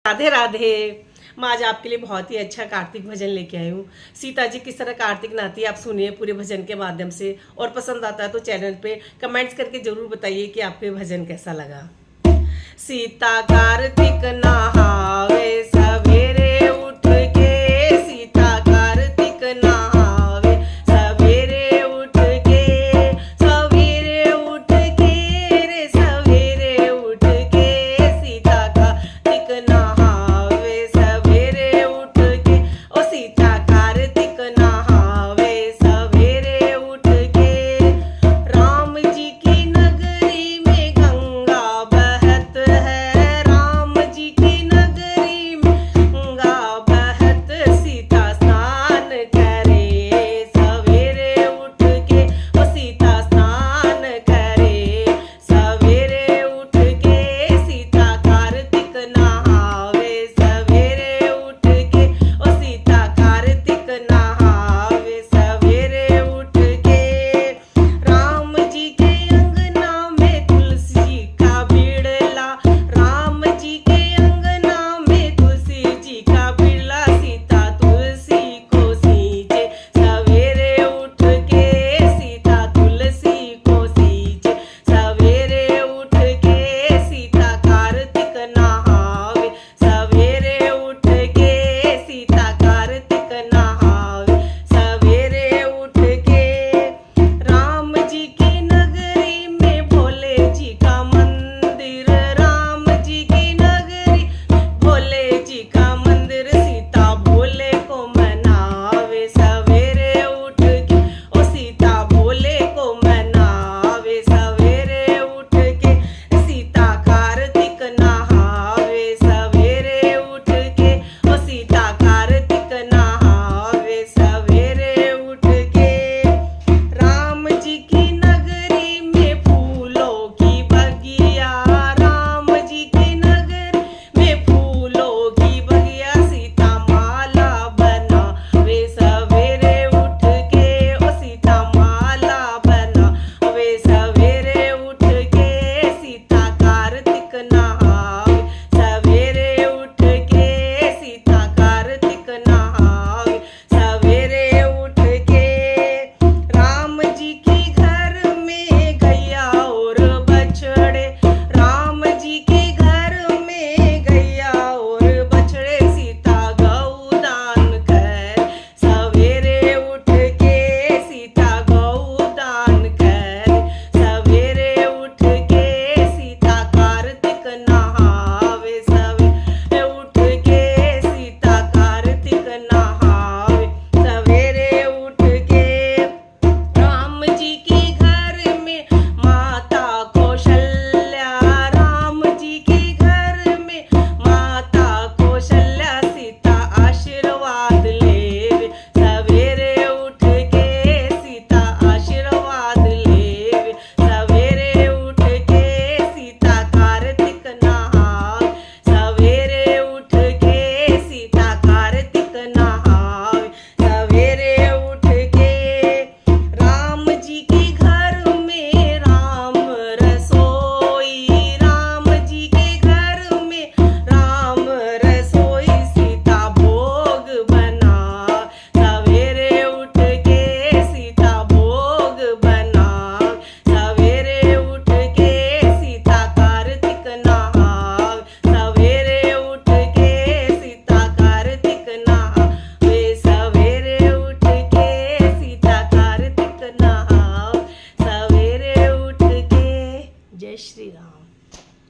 राधे राधे। मैं आज आपके लिए बहुत ही अच्छा कार्तिक भजन लेके आई हूँ। सीता जी किस तरह कार्तिक नहाती है आप सुनिए पूरे भजन के माध्यम से, और पसंद आता है तो चैनल पे कमेंट्स करके जरूर बताइए कि आपको ये भजन कैसा लगा। सीता कार्तिक नहावे सवेरे उठ के, सीता कार्तिक नहावे सवेरे उठ के, सवेरे उठ के रे सवेरे उठ के, सीता कार्तिक नहावे सवेरे उठ के, ओ सीता कार्तिक नहावे सवेरे उठ के। राम जी की नगरी में गंगा बहत है, राम जी की नगरी में गंगा बहत, सीता स्नान करे सवेरे उठ के, ओ सीता स्नान करे सवेरे उठ के, सीता कार्तिक नहावे सवेरे उठ के, ओ सीता कार्तिक नहावे सवेरे उठ के। राम जी के अंगना में तुलसी का बिड़ला, राम जी के अंगना में तुलसी जी का बिड़ला, सीता तुलसी को सींचे सवेरे उठ के, सीता तुलसी को सींचे सवेरे उठ के, सीता कार्तिक नहावे सवेरे उठ के, सीता कार्तिक नहावे सवेरे उठ के। राम जी की नगरी में भोले जी का मंदिर, राम जी की नगरी भोले जी का मंदिर, सीता भोले को मनावे सवेरे उठ के, ओ सीता भोले को मनावे सवेरे उठ के, सीता कार्तिक नहावे सवेरे उठ के, ओ सीता कार्तिक नहावे सवेरे उठ के। राम जी की नगरी में फूलों की बगिया, राम जी की नगरी में फूलों की बगिया, सीता माला बनावे सवेरे उठ के, ओ सीता माला बनावे सवेरे उठ के, सीता कार्तिक नहावे सवेरे उठ के, सीता कार्तिक नहावे सवेरे उठ के। राम जी के घर में गैया और बछड़े, राम जी के घर में गैया और बछड़े, सीता गौदान कर सवेरे उठ के, सीता गौदान कर सवेरे उठ के, सीता कार्तिक नहावे सवेरे उठ के, सीता कार्तिक नहावे सवेरे उठ के। राम जी के घर में माता कौशल्या, राम जी के घर में माता कौशल्या, सीता आशीर्वाद लेवे सवेरे उठ के, सीता आशीर्वाद लेवे सवेरे उठ के, सीता कार्तिक नहावे सवेरे उठ के, सीता कार्तिक नहावे सवेरे उठ के। राम जी के घर में राम रसोई, राम जी के घर में राम रसोई, सीता भोग बना सवेरे उठ के, सीता भोग बना सवेरे उठ के, सीता कार्तिक नहावे सवेरे उठ के, सीता कार्तिक नहावे सवेरे उठ के, सीता कार्तिक नहावे सवेरे उठ के। जय श्री राम।